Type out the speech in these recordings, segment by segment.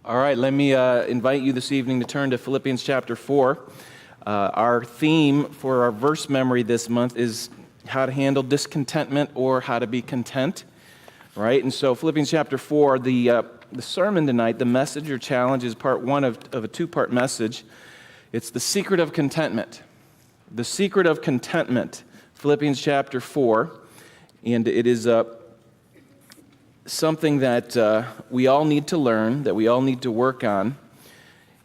All right, let me invite you this evening to turn to Philippians chapter 4. Our theme for our verse memory this month is how to handle discontentment or how to be content, right? And so Philippians chapter 4, the sermon tonight, the message or challenge is part one of a two-part message. It's the secret of contentment. The secret of contentment, Philippians chapter 4, and it is something that we all need to learn, that we all need to work on.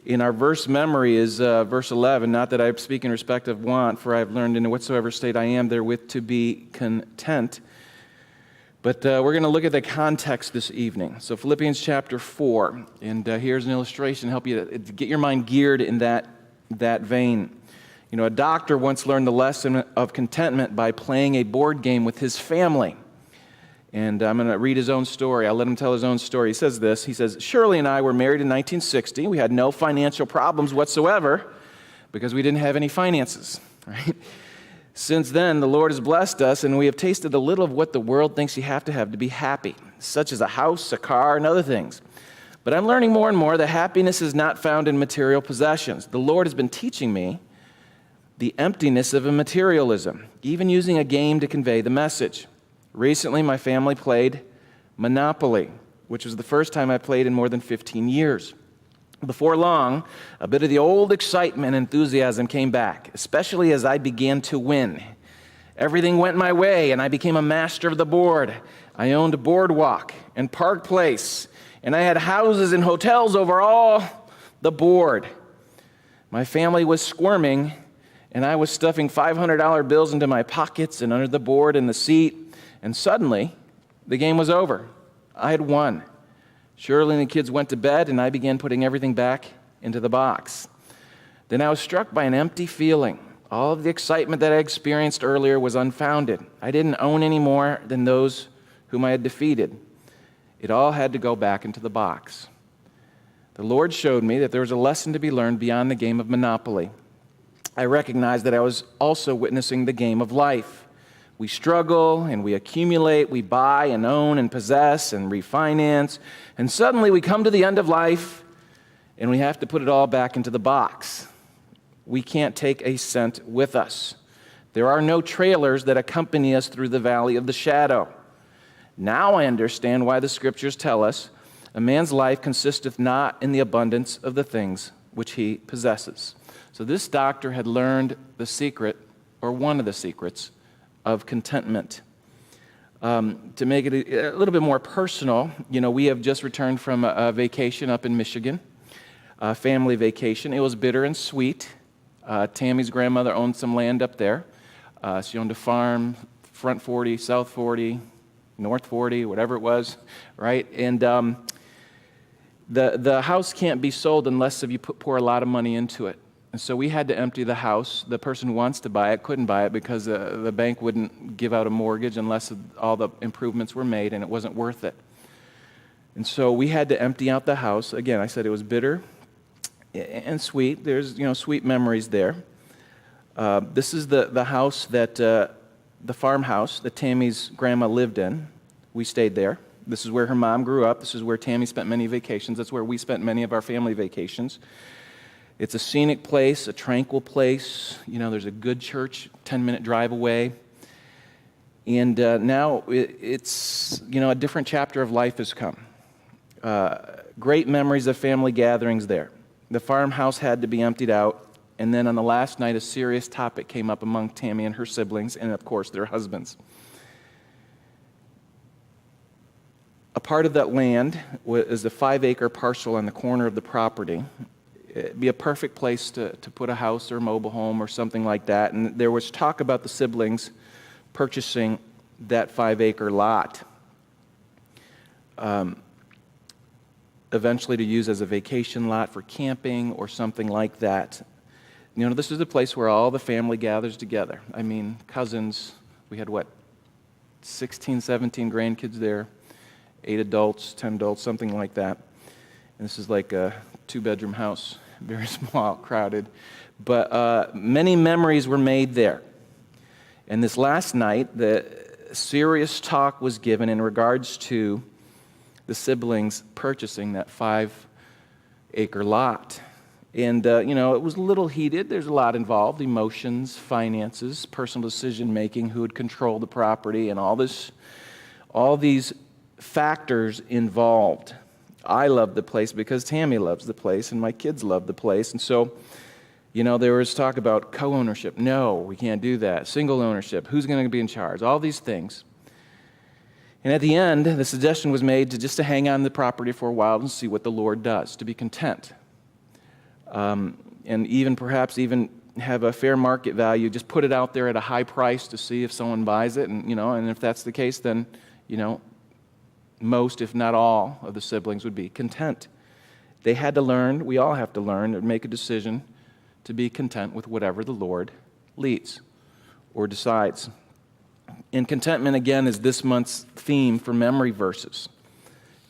In our verse memory is verse 11, not that I speak in respect of want, for I have learned in whatsoever state I am therewith to be content. But we're going to look at the context this evening. So Philippians chapter 4, and here's an illustration to help you to get your mind geared in that vein. You know, a doctor once learned the lesson of contentment by playing a board game with his family. And I'm going to read his own story. I'll let him tell his own story. He says this. He says, Shirley and I were married in 1960. We had no financial problems whatsoever because we didn't have any finances, right? Since then, the Lord has blessed us, and we have tasted a little of what the world thinks you have to be happy, such as a house, a car, and other things. But I'm learning more and more that happiness is not found in material possessions. The Lord has been teaching me the emptiness of a materialism, even using a game to convey the message. Recently, my family played Monopoly, which was the first time I played in more than 15 years. Before long, a bit of the old excitement and enthusiasm came back, especially as I began to win. Everything went my way, and I became a master of the board. I owned a boardwalk and Park Place, and I had houses and hotels over all the board. My family was squirming, and I was stuffing $500 bills into my pockets and under the board and the seat. And suddenly, the game was over. I had won. Shirley and the kids went to bed, and I began putting everything back into the box. Then I was struck by an empty feeling. All of the excitement that I experienced earlier was unfounded. I didn't own any more than those whom I had defeated. It all had to go back into the box. The Lord showed me that there was a lesson to be learned beyond the game of Monopoly. I recognized that I was also witnessing the game of life. We struggle and we accumulate, we buy and own and possess and refinance, and suddenly we come to the end of life and we have to put it all back into the box. We can't take a cent with us. There are no trailers that accompany us through the valley of the shadow. Now I understand why the scriptures tell us, a man's life consisteth not in the abundance of the things which he possesses. So this doctor had learned the secret, or one of the secrets, of contentment. To make it a little bit more personal, you know, we have just returned from a vacation up in Michigan, a family vacation. It was bitter and sweet. Tammy's grandmother owned some land up there. She owned a farm, front 40, south 40, north 40, whatever it was, right? And the house can't be sold unless you pour a lot of money into it. And so we had to empty the house. The person who wants to buy it couldn't buy it because the bank wouldn't give out a mortgage unless all the improvements were made, and it wasn't worth it. And so we had to empty out the house. Again, I said it was bitter and sweet. There's, sweet memories there. This is the house that, the farmhouse that Tammy's grandma lived in. We stayed there. This is where her mom grew up. This is where Tammy spent many vacations. That's where we spent many of our family vacations. It's a scenic place, a tranquil place. There's a good church 10-minute drive away. And now it's, a different chapter of life has come. Great memories of family gatherings there. The farmhouse had to be emptied out. And then on the last night, a serious topic came up among Tammy and her siblings, and of course, their husbands. A part of that land is a 5-acre parcel on the corner of the property. It'd be a perfect place to put a house or a mobile home or something like that. And there was talk about the siblings purchasing that 5-acre lot, eventually to use as a vacation lot for camping or something like that. This is a place where all the family gathers together. I mean, cousins, we had 16, 17 grandkids there, 8 adults, 10 adults, something like that. And this is like a 2-bedroom house, very small, crowded. But many memories were made there. And this last night, the serious talk was given in regards to the siblings purchasing that acre lot. And, it was a little heated. There's a lot involved: emotions, finances, personal decision-making, who would control the property, and all these factors involved. I love the place because Tammy loves the place, and my kids love the place. And so, there was talk about co-ownership. No, we can't do that. Single ownership. Who's going to be in charge? All these things. And at the end, the suggestion was made to hang on the property for a while and see what the Lord does, to be content. And even perhaps have a fair market value, just put it out there at a high price to see if someone buys it. And if that's the case, then, most, if not all, of the siblings would be content. They had to learn, we all have to learn, and make a decision to be content with whatever the Lord leads or decides. And contentment, again, is this month's theme for memory verses.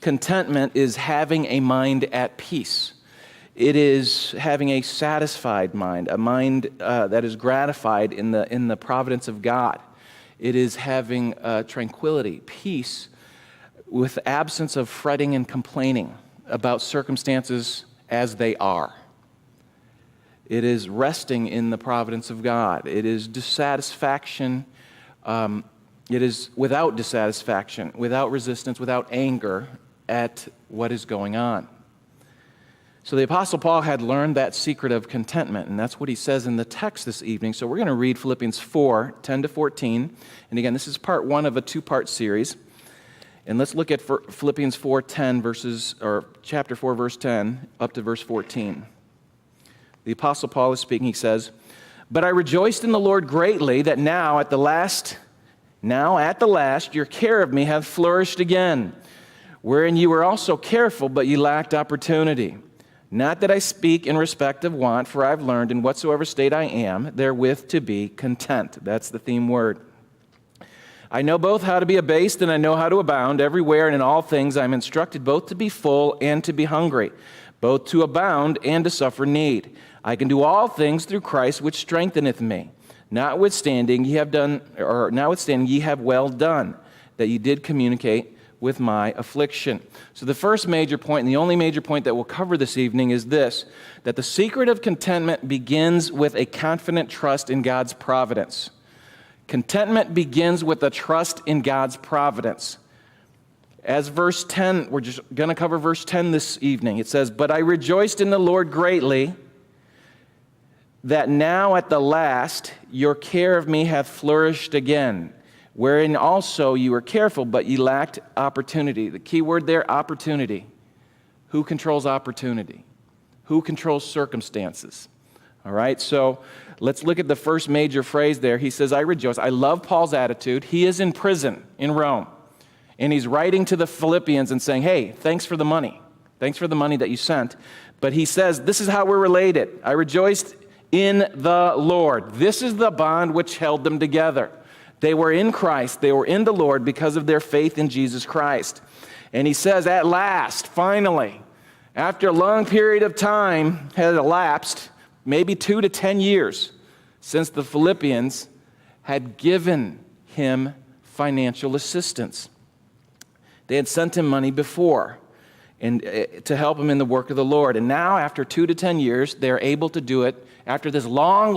Contentment is having a mind at peace. It is having a satisfied mind, a mind that is gratified in the providence of God. It is having tranquility, peace, with absence of fretting and complaining about circumstances as they are. It is resting in the providence of God. It is dissatisfaction. It is without dissatisfaction, without resistance, without anger at what is going on. So the Apostle Paul had learned that secret of contentment, and that's what he says in the text this evening. So we're going to read Philippians 4, 10 to 14. And again, this is part one of a two-part series. And let's look at Philippians 4:10 chapter 4, verse 10, up to verse 14. The Apostle Paul is speaking. He says, "But I rejoiced in the Lord greatly that now at the last, your care of me hath flourished again, wherein you were also careful, but ye lacked opportunity. Not that I speak in respect of want, for I have learned in whatsoever state I am, therewith to be content." That's the theme word. "I know both how to be abased and I know how to abound. Everywhere and in all things I am instructed both to be full and to be hungry, both to abound and to suffer need. I can do all things through Christ which strengtheneth me. Notwithstanding ye have well done, that ye did communicate with my affliction." So the first major point, and the only major point that we'll cover this evening, is this: that the secret of contentment begins with a confident trust in God's providence. Contentment begins with a trust in God's providence. As verse 10, we're just going to cover verse 10 this evening. It says, "But I rejoiced in the Lord greatly, that now at the last your care of me hath flourished again, wherein also you were careful, but ye lacked opportunity." The key word there, opportunity. Who controls opportunity? Who controls circumstances? All right, so let's look at the first major phrase there. He says, "I rejoice." I love Paul's attitude. He is in prison in Rome, and he's writing to the Philippians and saying, "Hey, thanks for the money. Thanks for the money that you sent." But he says, this is how we're related. "I rejoiced in the Lord." This is the bond which held them together. They were in Christ. They were in the Lord because of their faith in Jesus Christ. And he says, at last, finally, after a long period of time had elapsed, maybe 2 to 10 years, since the Philippians had given him financial assistance. They had sent him money before and to help him in the work of the Lord. And now, after 2 to 10 years, they're able to do it. After this long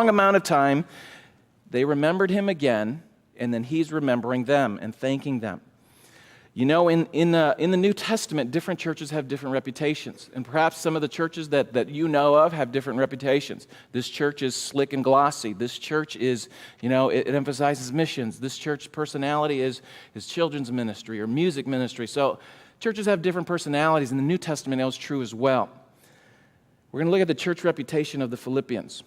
amount of time, they remembered him again, and then he's remembering them and thanking them. In the New Testament, different churches have different reputations. And perhaps some of the churches that you know of have different reputations. This church is slick and glossy. This church is, it emphasizes missions. This church personality is children's ministry or music ministry. So churches have different personalities, and the New Testament is true as well. We're going to look at the church reputation of the Philippians.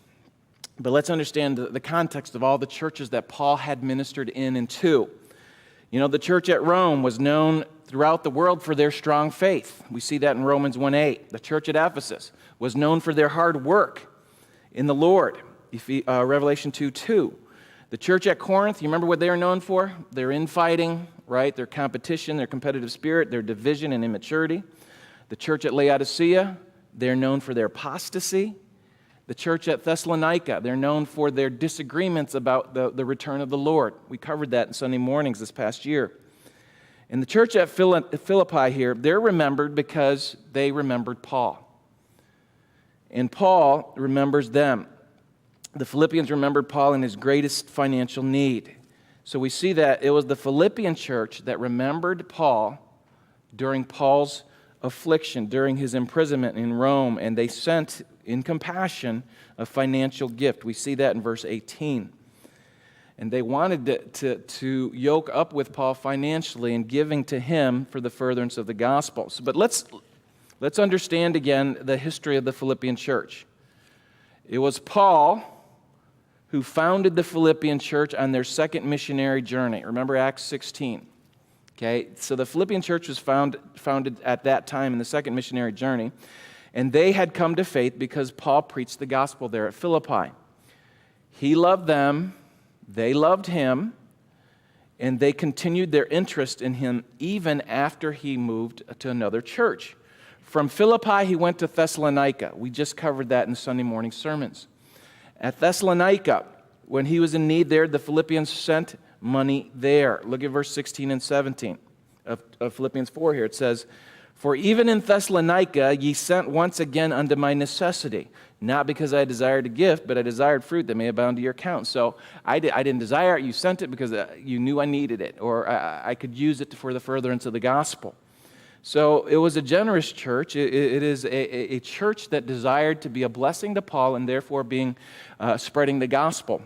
But let's understand the context of all the churches that Paul had ministered in and to. The church at Rome was known throughout the world for their strong faith. We see that in Romans 1:8. The church at Ephesus was known for their hard work in the Lord. Revelation 2:2. The church at Corinth, you remember what they are known for? Their infighting, right? Their competition, their competitive spirit, their division and immaturity. The church at Laodicea, they're known for their apostasy. The church at Thessalonica, they're known for their disagreements about the return of the Lord. We covered that in Sunday mornings this past year. And the church at Philippi here, they're remembered because they remembered Paul. And Paul remembers them. The Philippians remembered Paul in his greatest financial need. So we see that it was the Philippian church that remembered Paul during Paul's affliction, during his imprisonment in Rome, and they sent, in compassion, a financial gift. We see that in verse 18. And they wanted to yoke up with Paul financially and giving to him for the furtherance of the gospel. But let's understand again the history of the Philippian church. It was Paul who founded the Philippian church on their second missionary journey. Remember Acts 16. Okay, so the Philippian church was founded at that time in the second missionary journey, and they had come to faith because Paul preached the gospel there at Philippi. He loved them, they loved him, and they continued their interest in him even after he moved to another church. From Philippi, he went to Thessalonica. We just covered that in Sunday morning sermons. At Thessalonica, when he was in need there, the Philippians sent money there. Look at verse 16 and 17 of Philippians 4 here. It says, "For even in Thessalonica ye sent once again unto my necessity, not because I desired a gift, but I desired fruit that may abound to your account." So I didn't desire it. You sent it because you knew I needed it, or I could use it for the furtherance of the gospel. So it was a generous church. It is a church that desired to be a blessing to Paul and therefore spreading the gospel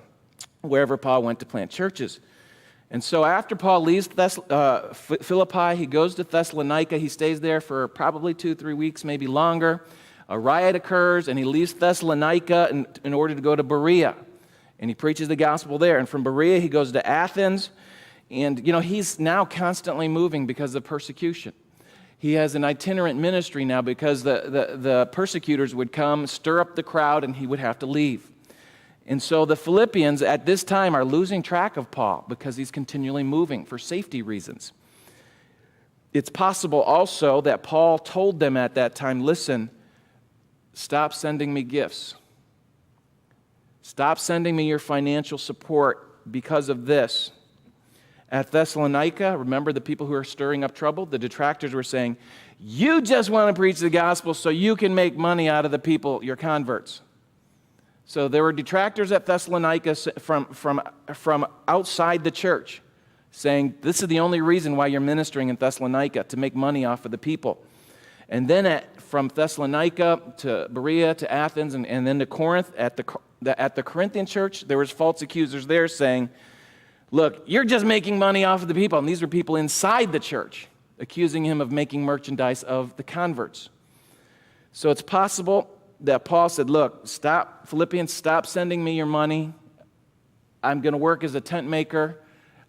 wherever Paul went to plant churches. And so after Paul leaves Philippi, he goes to Thessalonica. He stays there for probably 2-3 weeks, maybe longer. A riot occurs, and he leaves Thessalonica in order to go to Berea. And he preaches the gospel there. And from Berea, he goes to Athens. And, he's now constantly moving because of persecution. He has an itinerant ministry now because the persecutors would come, stir up the crowd, and he would have to leave. And so the Philippians at this time are losing track of Paul because he's continually moving for safety reasons. It's possible also that Paul told them at that time, listen, stop sending me gifts. Stop sending me your financial support because of this. At Thessalonica, remember the people who are stirring up trouble? The detractors were saying, you just want to preach the gospel so you can make money out of the people, your converts. So there were detractors at Thessalonica from outside the church saying, this is the only reason why you're ministering in Thessalonica, to make money off of the people. And then from Thessalonica to Berea to Athens and then to Corinth, at the Corinthian church, there was false accusers there saying, look, you're just making money off of the people. And these were people inside the church accusing him of making merchandise of the converts. So it's possible that Paul said, look, stop, Philippians, stop sending me your money. I'm going to work as a tent maker.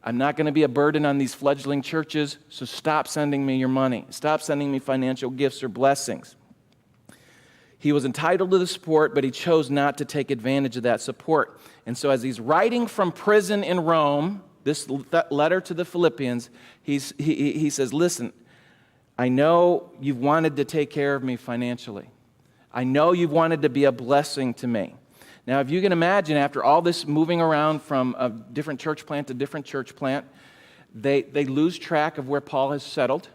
I'm not going to be a burden on these fledgling churches, so stop sending me your money. Stop sending me financial gifts or blessings. He was entitled to the support, but he chose not to take advantage of that support. And so as he's writing from prison in Rome, that letter to the Philippians, he says, listen, I know you've wanted to take care of me financially. I know you've wanted to be a blessing to me. Now, if you can imagine, after all this moving around from a different church plant to different church plant, they lose track of where Paul has settled.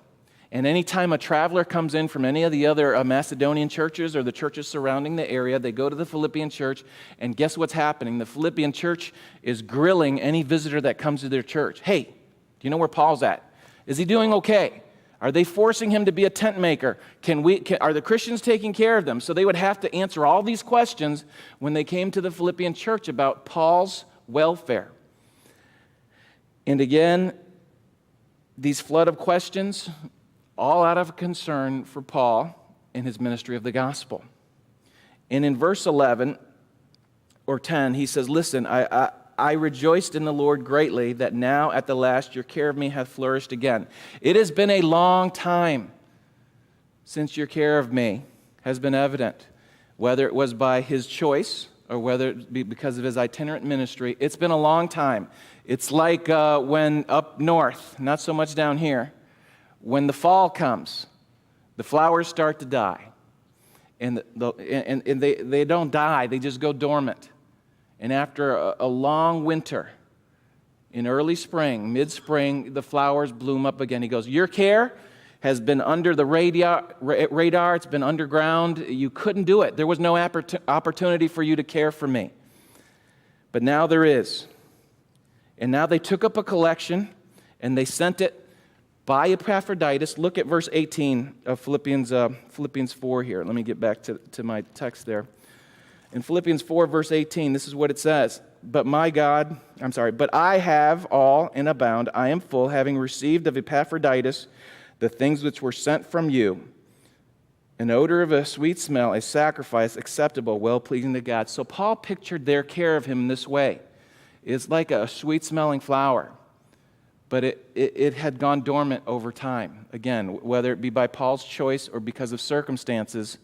And anytime a traveler comes in from any of the other Macedonian churches or the churches surrounding the area, they go to the Philippian church, and guess what's happening? The Philippian church is grilling any visitor that comes to their church. Hey, do you know where Paul's at? Is he doing okay? Are they forcing him to be a tent maker? Are the Christians taking care of them? So they would have to answer all these questions when they came to the Philippian church about Paul's welfare. And again, these flood of questions, all out of concern for Paul in his ministry of the gospel. And in verse 11 or 10, he says, listen, I rejoiced in the Lord greatly that now at the last your care of me hath flourished again. It has been a long time since your care of me has been evident, whether it was by his choice or whether it be because of his itinerant ministry. It's been a long time. It's like when up north, not so much down here, when the fall comes, the flowers start to die. And they don't die, they just go dormant. And after a long winter, in early spring, mid-spring, the flowers bloom up again. He goes, your care has been under the radar. It's been underground. You couldn't do it. There was no opportunity for you to care for me. But now there is. And now they took up a collection, and they sent it by Epaphroditus. Look at verse 18 of Philippians 4 here. Let me get back to my text there. In Philippians 4, verse 18, this is what it says. But I have all and abound. I am full, having received of Epaphroditus the things which were sent from you, an odor of a sweet smell, a sacrifice acceptable, well-pleasing to God. So Paul pictured their care of him in this way. It's like a sweet-smelling flower, but it had gone dormant over time. Again, whether it be by Paul's choice or because of circumstances,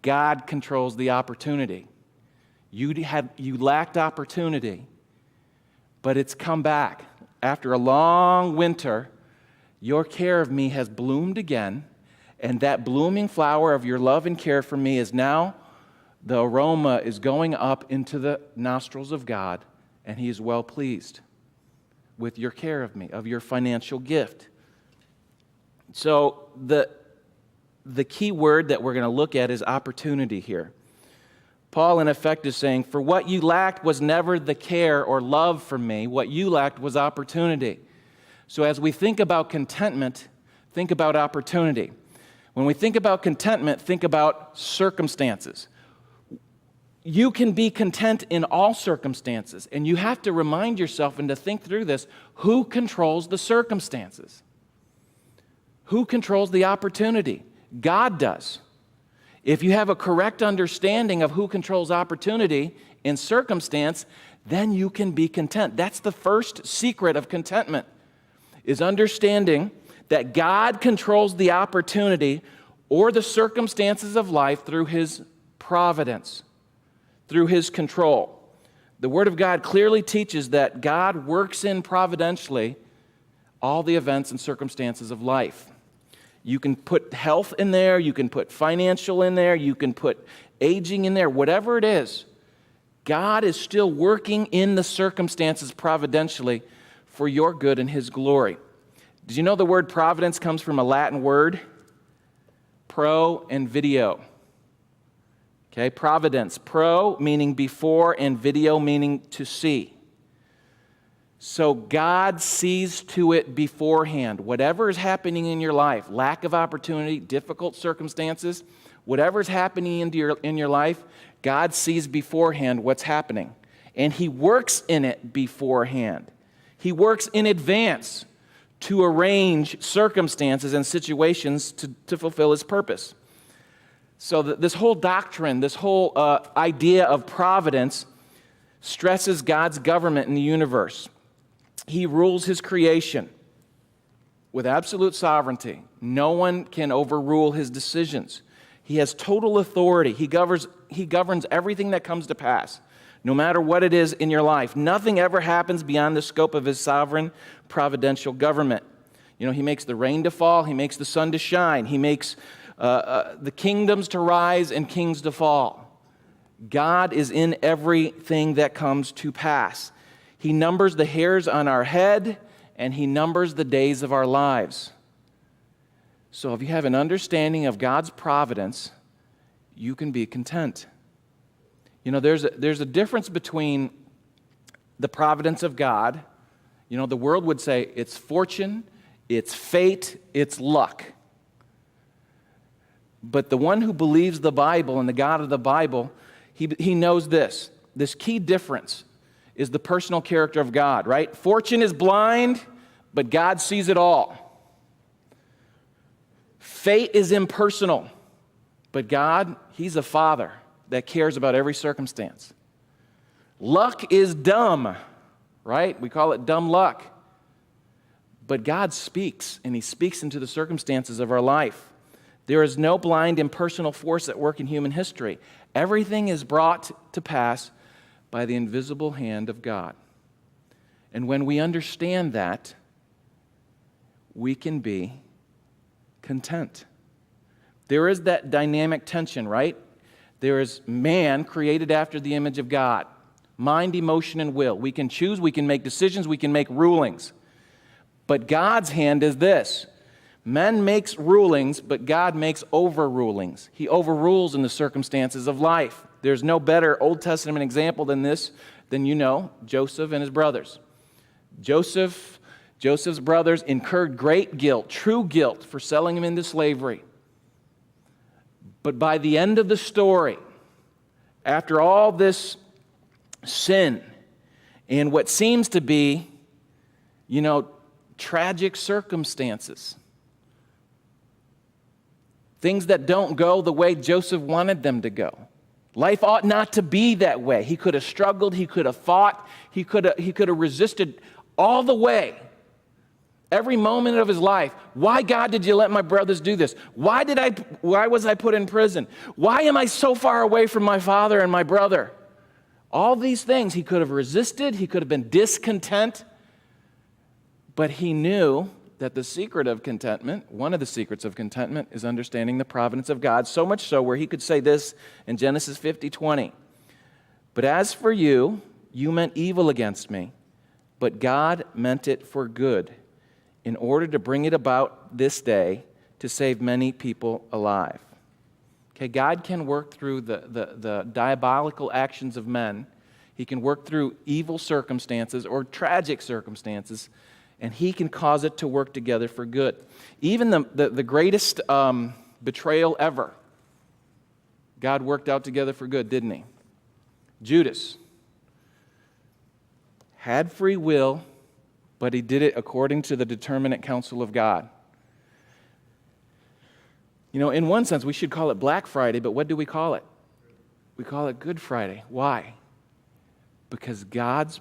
God controls the opportunity. You lacked opportunity, but it's come back. After a long winter, your care of me has bloomed again, and that blooming flower of your love and care for me is now, the aroma is going up into the nostrils of God, and He is well pleased with your care of me, of your financial gift. So the key word that we're going to look at is opportunity here. Paul, in effect, is saying, for what you lacked was never the care or love for me. What you lacked was opportunity. So as we think about contentment, think about opportunity. When we think about contentment, think about circumstances. You can be content in all circumstances, and you have to remind yourself and to think through this, who controls the circumstances? Who controls the opportunity? God does. If you have a correct understanding of who controls opportunity in circumstance, then you can be content. That's the first secret of contentment, is understanding that God controls the opportunity or the circumstances of life through His providence, through His control. The Word of God clearly teaches that God works in providentially all the events and circumstances of life. You can put health in there, you can put financial in there, you can put aging in there, whatever it is. God is still working in the circumstances providentially for your good and His glory. Did you know the word providence comes from a Latin word? Pro and video. Okay, providence. Pro meaning before and video meaning to see. So God sees to it beforehand. Whatever is happening in your life, lack of opportunity, difficult circumstances, whatever is happening in your life, God sees beforehand what's happening. And He works in it beforehand. He works in advance to arrange circumstances and situations to fulfill His purpose. So this whole doctrine, this whole idea of providence stresses God's government in the universe. He rules His creation with absolute sovereignty. No one can overrule His decisions. He has total authority. He governs everything that comes to pass, no matter what it is in your life. Nothing ever happens beyond the scope of His sovereign, providential government. You know, He makes the rain to fall. He makes the sun to shine. He makes the kingdoms to rise and kings to fall. God is in everything that comes to pass. He numbers the hairs on our head, and He numbers the days of our lives. So if you have an understanding of God's providence, you can be content. You know, there's a difference between the providence of God. You know, the world would say it's fortune, it's fate, it's luck. But the one who believes the Bible and the God of the Bible, he knows this key difference is the personal character of God, right? Fortune is blind, but God sees it all. Fate is impersonal, but God, He's a Father that cares about every circumstance. Luck is dumb, right? We call it dumb luck. But God speaks, and He speaks into the circumstances of our life. There is no blind, impersonal force at work in human history. Everything is brought to pass by the invisible hand of God. And when we understand that, we can be content. There is that dynamic tension, right? There is man created after the image of God. Mind, emotion, and will. We can choose, we can make decisions, we can make rulings. But God's hand is this. Men makes rulings, but God makes overrulings. He overrules in the circumstances of life. There's no better Old Testament example than this, Joseph and his brothers. Joseph's brothers incurred great guilt, true guilt, for selling him into slavery. But by the end of the story, after all this sin and what seems to be, tragic circumstances, things that don't go the way Joseph wanted them to go. Life ought not to be that way. He could have struggled, he could have fought, he could have resisted all the way. Every moment of his life. Why, God, did you let my brothers do this? Why was I put in prison? Why am I so far away from my father and my brother? All these things he could have resisted, he could have been discontent, but he knew that the secret of contentment, one of the secrets of contentment, is understanding the providence of God, so much so where he could say this in Genesis 50:20. But as for you, you meant evil against me, but God meant it for good, in order to bring it about this day to save many people alive. Okay, God can work through the diabolical actions of men. He can work through evil circumstances or tragic circumstances, and he can cause it to work together for good. Even the greatest betrayal ever, God worked out together for good, didn't he? Judas had free will, but he did it according to the determinate counsel of God. In one sense, we should call it Black Friday, but what do we call it? We call it Good Friday. Why? Because God's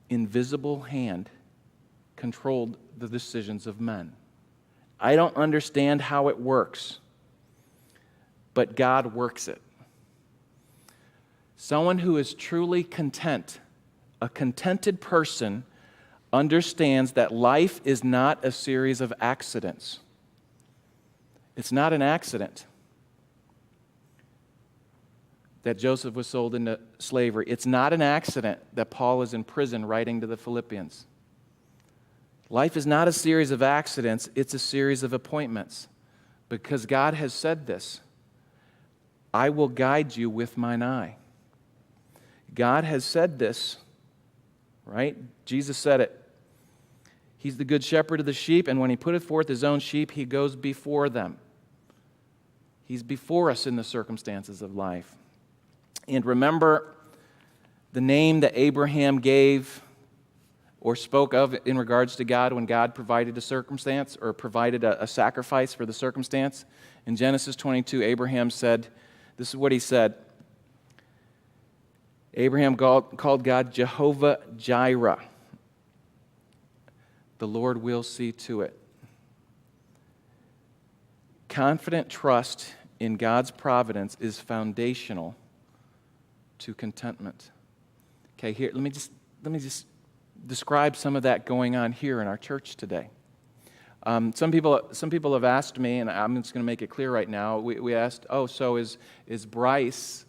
invisible hand controlled the decisions of men. I don't understand how it works, but God works it. Someone who is truly content, a contented person, understands that life is not a series of accidents. It's not an accident that Joseph was sold into slavery. It's not an accident that Paul is in prison writing to the Philippians. Life is not a series of accidents, it's a series of appointments. Because God has said this, I will guide you with mine eye. God has said this, right? Jesus said it. He's the good shepherd of the sheep, and when he putteth forth his own sheep, he goes before them. He's before us in the circumstances of life. And remember the name that Abraham gave or spoke of in regards to God when God provided a circumstance or provided a sacrifice for the circumstance? In Genesis 22, Abraham said, this is what he said. Abraham called God Jehovah Jireh. The Lord will see to it. Confident trust in God's providence is foundational to contentment. Okay, here let me just describe some of that going on here in our church today. Some people have asked me, and I'm just going to make it clear right now. We asked, so is Bryce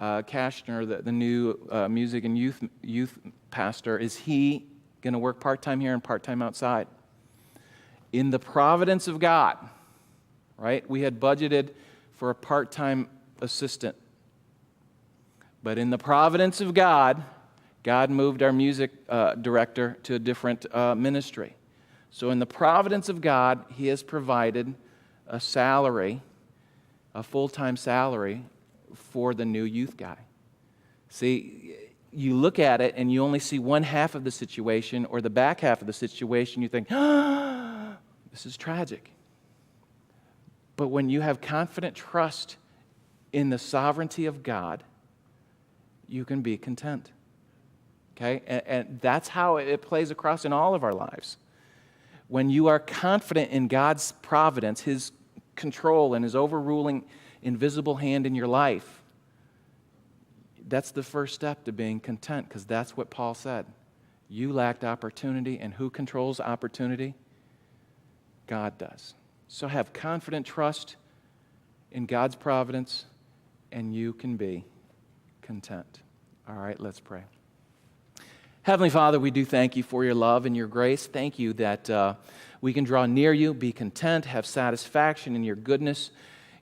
Kashner, the new music and youth pastor, is he going to work part-time here and part-time outside? In the providence of God, right? We had budgeted for a part-time assistant. But in the providence of God, God moved our music director to a different ministry. So in the providence of God, he has provided a salary, a full-time salary for the new youth guy. See, you look at it and you only see one half of the situation or the back half of the situation. You think, this is tragic. But when you have confident trust in the sovereignty of God, you can be content. Okay? And that's how it plays across in all of our lives. When you are confident in God's providence, His control and His overruling invisible hand in your life, that's the first step to being content, because that's what Paul said. You lacked opportunity, and who controls opportunity? God does. So have confident trust in God's providence, and you can be content. All right, let's pray. Heavenly Father, we do thank you for your love and your grace. Thank you that we can draw near you, be content, have satisfaction in your goodness,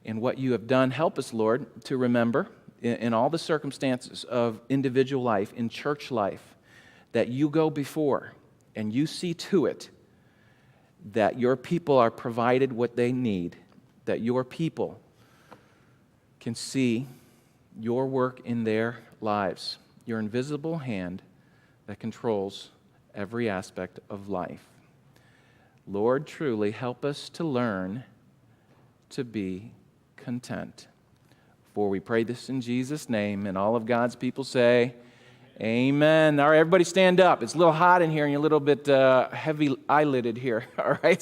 in what you have done. Help us, Lord, to remember in all the circumstances of individual life, in church life, that you go before and you see to it that your people are provided what they need, that your people can see your work in their lives, your invisible hand that controls every aspect of life. Lord, truly help us to learn to be content. For we pray this in Jesus' name, and all of God's people say, amen. All right, everybody stand up. It's a little hot in here and you're a little bit heavy eyelidded here. All right,